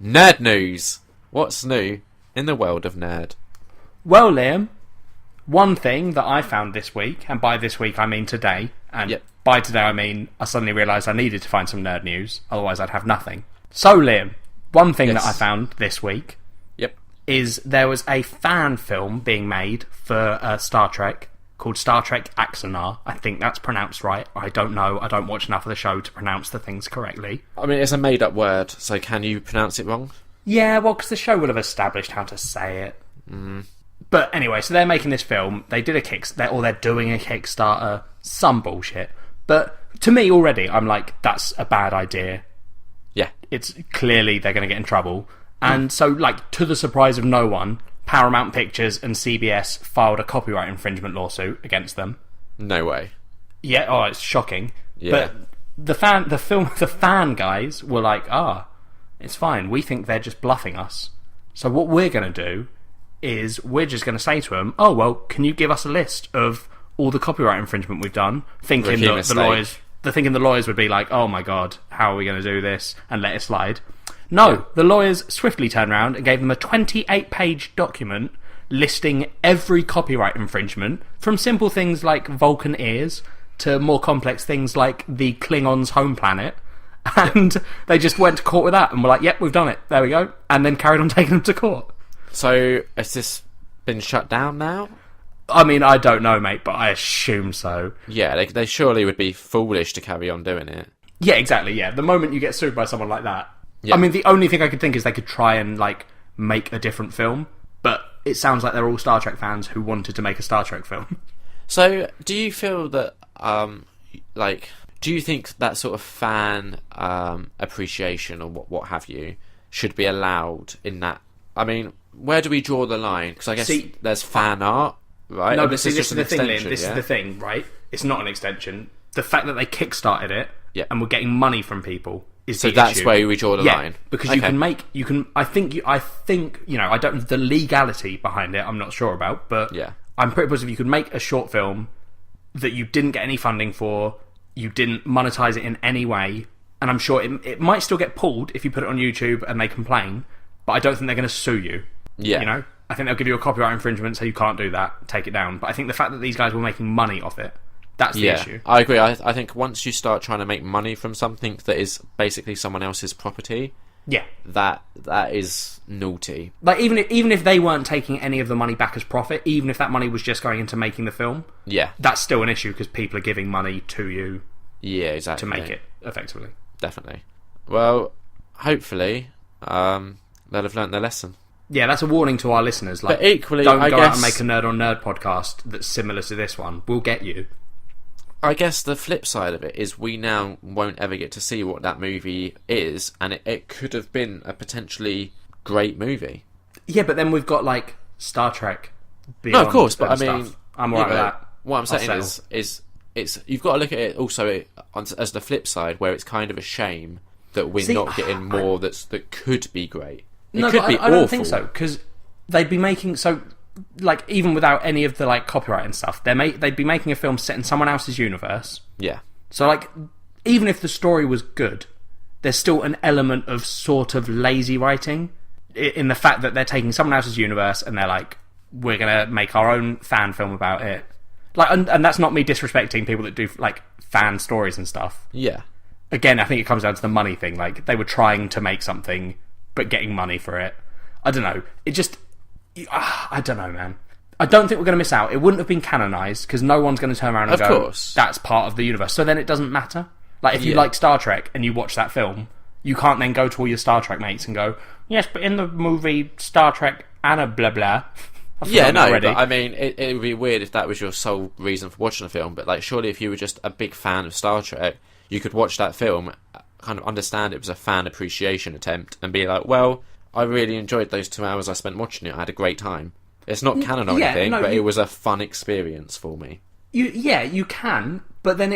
Nerd news. What's new in the world of nerd? Well, Liam, one thing that I found this week, and by this week I mean today, and by today I mean I suddenly realised I needed to find some nerd news, otherwise I'd have nothing. So, Liam, one thing that I found this week is there was a fan film being made for Star Trek called Star Trek Axanar. I think that's pronounced right. I don't know. I don't watch enough of the show to pronounce the things correctly. I mean, it's a made-up word, so can you pronounce it wrong? Yeah, well, because the show would have established how to say it. But anyway, so they're making this film. They did they're doing a Kickstarter. Some bullshit. But to me, already, I'm like, that's a bad idea. Yeah. It's clearly they're going to get in trouble. And so, like, to the surprise of no one, Paramount Pictures and CBS filed a copyright infringement lawsuit against them. No way. Yeah, oh, it's shocking. Yeah. But the fan guys were like, it's fine. We think they're just bluffing us. So what we're going to do is we're just going to say to them, oh, well, can you give us a list of all the copyright infringement we've done? Thinking the lawyers would be like, oh my God, how are we going to do this? And let it slide. No, the lawyers swiftly turned around and gave them a 28-page document listing every copyright infringement, from simple things like Vulcan ears to more complex things like the Klingons' home planet. And they just went to court with that and were like, yep, we've done it. There we go. And then carried on taking them to court. So, has this been shut down now? I mean, I don't know, mate, but I assume so. Yeah, they surely would be foolish to carry on doing it. Yeah, exactly, yeah. The moment you get sued by someone like that... Yeah. I mean, the only thing I could think is they could try and, like, make a different film, but it sounds like they're all Star Trek fans who wanted to make a Star Trek film. So, do you feel that, do you think that sort of fan appreciation or what have you should be allowed in that? I mean, where do we draw the line? Because I guess there's fan art, right? No, but this is the thing, Liam. This is the thing, right? It's not an extension. The fact that they kickstarted it and we're getting money from people is the issue. So that's where we draw the line. Because I think I don't, the legality behind it I'm not sure about, but I'm pretty positive you could make a short film that you didn't get any funding for, you didn't monetize it in any way, and I'm sure it might still get pulled if you put it on YouTube and they complain, but I don't think they're going to sue you. Yeah. You know? I think they'll give you a copyright infringement, so you can't do that, take it down. But I think the fact that these guys were making money off it, that's the issue. I agree. I think once you start trying to make money from something that is basically someone else's property, that is naughty. Like, even if they weren't taking any of the money back as profit, even if that money was just going into making the film, that's still an issue because people are giving money to you to make it, effectively. Definitely. Well, hopefully they'll have learnt their lesson. Yeah, that's a warning to our listeners. Like, but equally, don't go out and make a Nerd on Nerd podcast that's similar to this one. We'll get you. I guess the flip side of it is we now won't ever get to see what that movie is, and it could have been a potentially great movie. Yeah, but then we've got, like, Star Trek Beyond. No, of course, but I mean... Stuff. I'm alright with that. What I'm saying is you've got to look at it also as the flip side, where it's kind of a shame that we're not getting more that could be great. It could be awful. I don't think so, because they'd be making... like, even without any of the, like, copyright and stuff, they'd be making a film set in someone else's universe. Yeah. So, like, even if the story was good, there's still an element of sort of lazy writing in the fact that they're taking someone else's universe and they're like, we're going to make our own fan film about it. Like, and that's not me disrespecting people that do, like, fan stories and stuff. Yeah. Again, I think it comes down to the money thing. Like, they were trying to make something, but getting money for it. I don't know. It just... I don't know, man. I don't think we're going to miss out. It wouldn't have been canonised because no one's going to turn around and go, that's part of the universe. So then it doesn't matter. Like, if you like Star Trek and you watch that film, you can't then go to all your Star Trek mates and go, yes, but in the movie Star Trek Anna blah blah. Yeah, no, but I mean, it would be weird if that was your sole reason for watching a film, but, like, surely if you were just a big fan of Star Trek, you could watch that film, kind of understand it was a fan appreciation attempt, and be like, well... I really enjoyed those 2 hours I spent watching it. I had a great time. It's not canon or anything, but it was a fun experience for me. You can, but then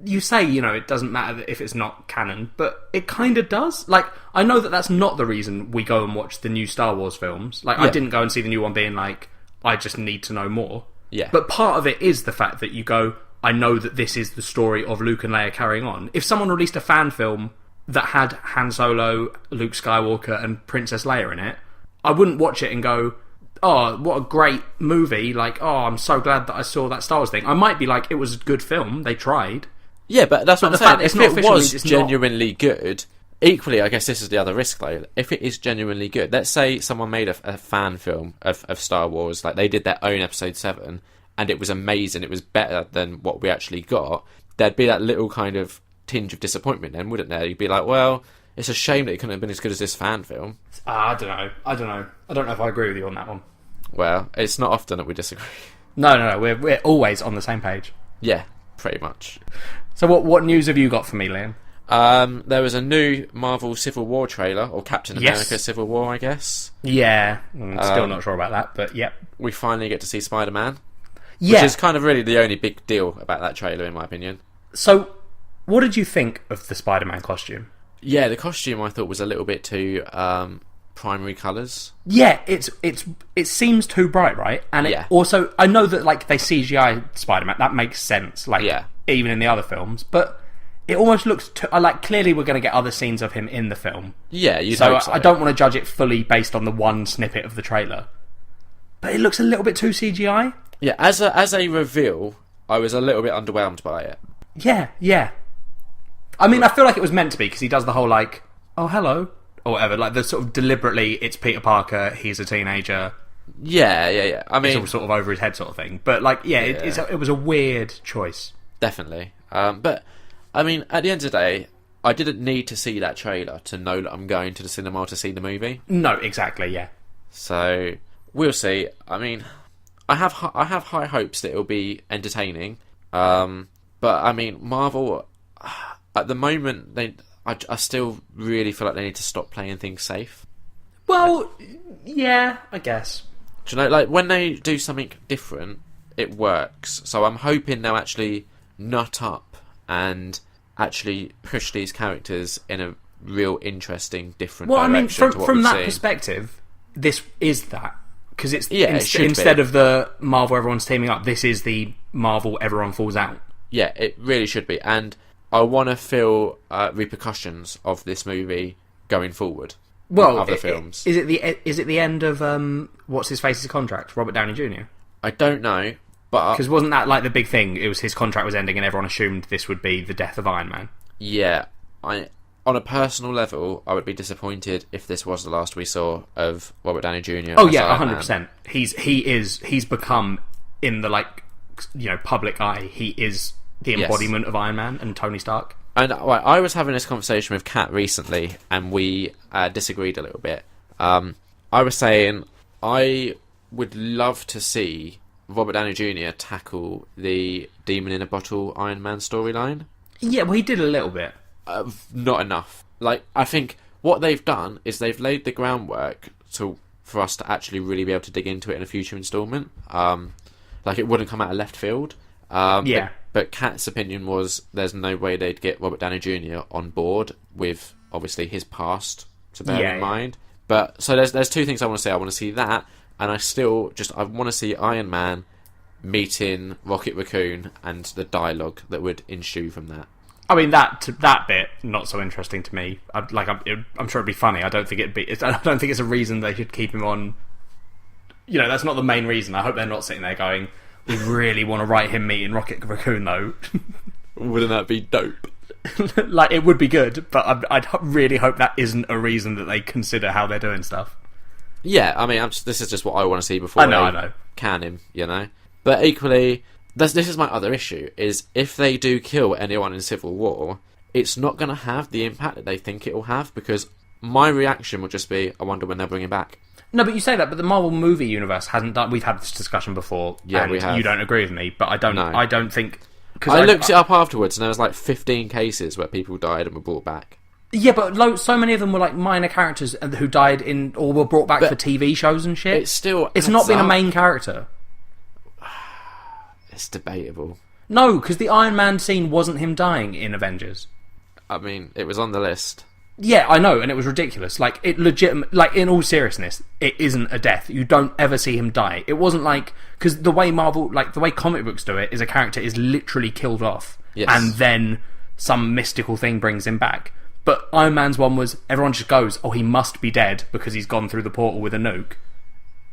you say, it doesn't matter if it's not canon, but it kind of does. Like, I know that that's not the reason we go and watch the new Star Wars films. Like, I didn't go and see the new one being like, I just need to know more. Yeah. But part of it is the fact that you go, I know that this is the story of Luke and Leia carrying on. If someone released a fan film that had Han Solo, Luke Skywalker, and Princess Leia in it, I wouldn't watch it and go, oh, what a great movie, like, oh, I'm so glad that I saw that Star Wars thing. I might be like, it was a good film, they tried. Yeah, but that's what I'm saying. If it was genuinely not... good, equally, I guess this is the other risk, though. If it is genuinely good, let's say someone made a fan film of Star Wars, like they did their own Episode 7, and it was amazing, it was better than what we actually got, there'd be that little kind of tinge of disappointment then, wouldn't there? You'd be like, well, it's a shame that it couldn't have been as good as this fan film. I don't know. I don't know if I agree with you on that one. Well, it's not often that we disagree. No, we're always on the same page. Yeah, pretty much. So what news have you got for me, Liam? There was a new Marvel Civil War trailer, or Captain America Civil War, I guess. Yeah, still not sure about that, but yep. We finally get to see Spider-Man. Yeah. Which is kind of really the only big deal about that trailer, in my opinion. So, what did you think of the Spider-Man costume? Yeah, the costume I thought was a little bit too primary colours. Yeah, it seems too bright, right? And also, I know that like they CGI Spider-Man, that makes sense. Like, even in the other films, but it almost looks like clearly we're going to get other scenes of him in the film. Yeah, you'd hope so. I don't want to judge it fully based on the one snippet of the trailer, but it looks a little bit too CGI. Yeah, as a reveal, I was a little bit underwhelmed by it. Yeah. I mean, I feel like it was meant to be because he does the whole like, oh hello, or whatever. Like the sort of deliberately, it's Peter Parker. He's a teenager. Yeah. I mean, it's all sort of over his head sort of thing. But like, it was a weird choice. Definitely. But I mean, at the end of the day, I didn't need to see that trailer to know that I'm going to the cinema to see the movie. No, exactly. Yeah. So we'll see. I mean, I have high hopes that it'll be entertaining. But I mean, Marvel at the moment I still really feel like they need to stop playing things safe. Well, yeah, I guess. Do you know, like when they do something different, it works. So I'm hoping they'll actually nut up and actually push these characters in a real interesting, different direction. Well, I mean, from that perspective, this is that. Because it's instead of the Marvel everyone's teaming up, this is the Marvel everyone falls out. Yeah, it really should be. And I want to feel repercussions of this movie going forward. Well, other films. Is it the end of what's his face's contract, Robert Downey Jr.? I don't know, but because wasn't that like the big thing? It was his contract was ending, and everyone assumed this would be the death of Iron Man. Yeah, on a personal level, I would be disappointed if this was the last we saw of Robert Downey Jr. Oh yeah, 100%. He's become in the public eye. He is the embodiment of Iron Man and Tony Stark. And I was having this conversation with Kat recently, and we disagreed a little bit. I was saying I would love to see Robert Downey Jr. tackle the Demon in a Bottle Iron Man storyline. Yeah, well, he did a little bit. Not enough. Like, I think what they've done is they've laid the groundwork for us to actually really be able to dig into it in a future instalment. Like, it wouldn't come out of left field. But Kat's opinion was there's no way they'd get Robert Downey Jr. on board with, obviously, his past to bear in mind. But, so there's two things I want to say. I want to see that, and I want to see Iron Man meeting Rocket Raccoon and the dialogue that would ensue from that. I mean, that bit, not so interesting to me. I'm sure it'd be funny. I don't think it's a reason they should keep him on. You know, that's not the main reason. I hope they're not sitting there going, we really want to write him meeting Rocket Raccoon, though. Wouldn't that be dope? Like, it would be good, but I'd really hope that isn't a reason that they consider how they're doing stuff. Yeah, I mean, this is just what I want to see before I know. Can him, you know? But equally, this is my other issue, is if they do kill anyone in Civil War, it's not going to have the impact that they think it will have, because my reaction would just be, I wonder when they'll bring him back. No, but you say that, but the Marvel movie universe hasn't done... We've had this discussion before, and we have. You don't agree with me, but I don't think... I looked it up afterwards, and there was like 15 cases where people died and were brought back. Yeah, but so many of them were like minor characters who died or were brought back for TV shows and shit. It's not been a main character. It's debatable. No, because the Iron Man scene wasn't him dying in Avengers. I mean, it was on the list. Yeah, I know, and it was ridiculous. Like, in all seriousness, it isn't a death. You don't ever see him die. It wasn't like... Because the way Marvel... Like, the way comic books do it is a character is literally killed off. Yes. And then some mystical thing brings him back. But Iron Man's one was, everyone just goes, oh, he must be dead because he's gone through the portal with a nuke.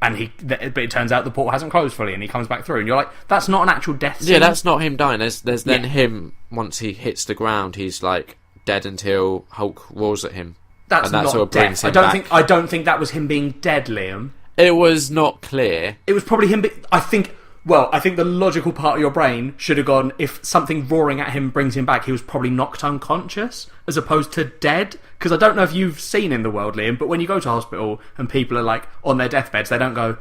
But it turns out the portal hasn't closed fully and he comes back through. And you're like, that's not an actual death scene. Yeah, that's not him dying. There's then him, once he hits the ground, he's like dead until Hulk roars at him. That's not sort of brings death. him back. I don't think that was him being dead, Liam. It was not clear. It was probably him. I think the logical part of your brain should have gone, if something roaring at him brings him back, he was probably knocked unconscious as opposed to dead. Because I don't know if you've seen in the world, Liam, but when you go to hospital and people are like on their deathbeds, they don't go,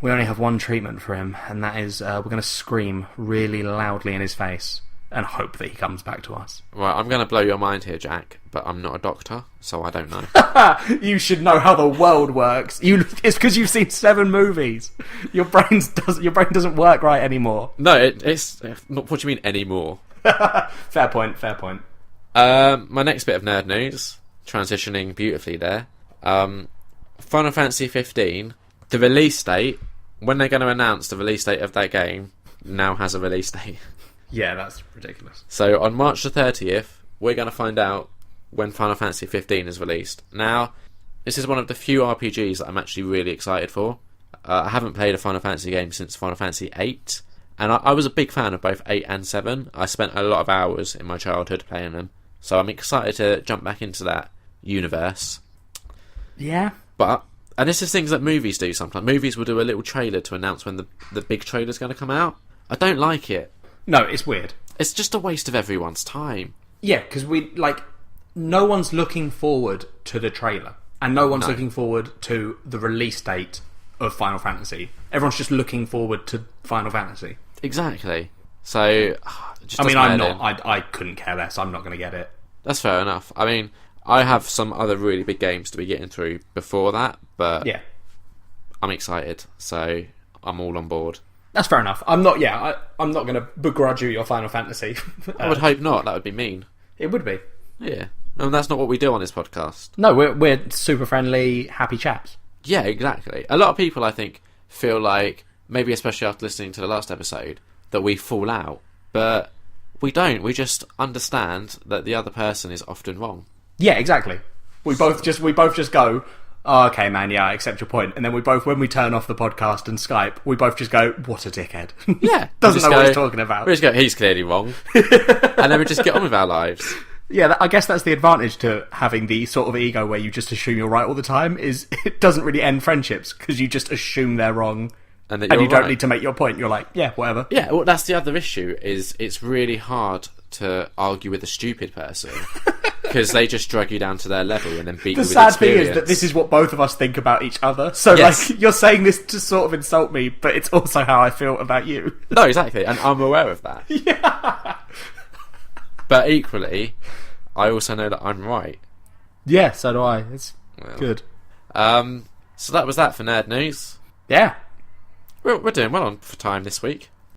we only have one treatment for him, and that is we're going to scream really loudly in his face and hope that he comes back to us. Right, I'm going to blow your mind here, Jack, but I'm not a doctor, so I don't know. You should know how the world works. It's because you've seen 7 movies. Your brain doesn't work right anymore. No, it's not. What do you mean anymore? Fair point. My next bit of nerd news, transitioning beautifully there. Final Fantasy 15, the release date, when they're going to announce the release date of that game, now has a release date. Yeah, that's ridiculous. So on March the 30th, we're going to find out when Final Fantasy 15 is released. Now, this is one of the few RPGs that I'm actually really excited for. I haven't played a Final Fantasy game since Final Fantasy 8, and I was a big fan of both 8 and 7. I spent a lot of hours in my childhood playing them, so I'm excited to jump back into that universe. Yeah. And this is things that movies do sometimes. Movies will do a little trailer to announce when the big trailer's going to come out. I don't like it. No, it's weird. It's just a waste of everyone's time. Yeah, because no one's looking forward to the trailer, and no one's looking forward to the release date of Final Fantasy. Everyone's just looking forward to Final Fantasy. Exactly. So, I'm not. I couldn't care less. I'm not going to get it. That's fair enough. I mean, I have some other really big games to be getting through before that, but yeah, I'm excited, so I'm all on board. That's fair enough. I'm not. Yeah, I'm not going to begrudge you your Final Fantasy. I would hope not. That would be mean. It would be. Yeah, and that's not what we do on this podcast. No, we're super friendly, happy chaps. Yeah, exactly. A lot of people, I think, feel like, maybe especially after listening to the last episode, that we fall out, but we don't. We just understand that the other person is often wrong. Yeah, exactly. We both just go, oh, okay, man, yeah, I accept your point. And then we both, when we turn off the podcast and Skype, we both just go, what a dickhead. Yeah. Doesn't know what he's talking about. We just go, he's clearly wrong. And then we just get on with our lives. Yeah, I guess that's the advantage to having the sort of ego where you just assume you're right all the time, is it doesn't really end friendships, because you just assume they're wrong. And you don't need to make your point. You're like, yeah, whatever. Yeah, well, that's the other issue, is it's really hard to argue with a stupid person. Because they just drag you down to their level and then beat you with experience. The sad thing is that this is what both of us think about each other. So, yes. You're saying this to sort of insult me, but it's also how I feel about you. No, exactly, and I'm aware of that. Yeah. But equally, I also know that I'm right. Yeah, so do I. It's good. So that was that for Nerd News. Yeah. We're doing well on for time this week.